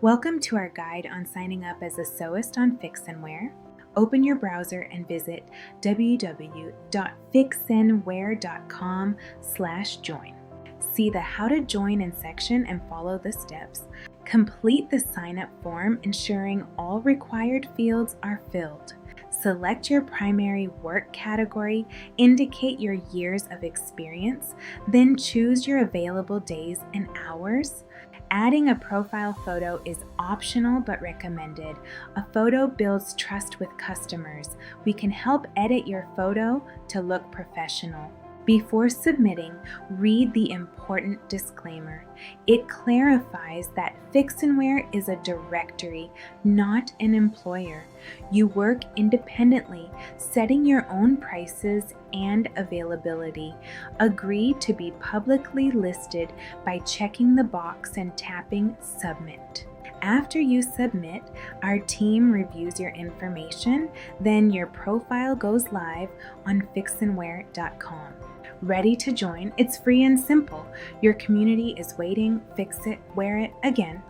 Welcome to our guide on signing up as a sewist on FixnWear. Open your browser and visit www.fixnwear.com/join. See the How to Join in section and follow the steps. Complete the sign-up form, ensuring all required fields are filled. Select your primary work category, indicate your years of experience, then choose your available days and hours. Adding a profile photo is optional but recommended. A photo builds trust with customers. We can help edit your photo to look professional. Before submitting, read the important disclaimer. It clarifies that FixnWear is a directory, not an employer. You work independently, setting your own prices and availability. Agree to be publicly listed by checking the box and tapping Submit. After you submit, our team reviews your information, then your profile goes live on FixnWear.com. Ready to join? It's free and simple. Your community is waiting. Fix it, wear it again.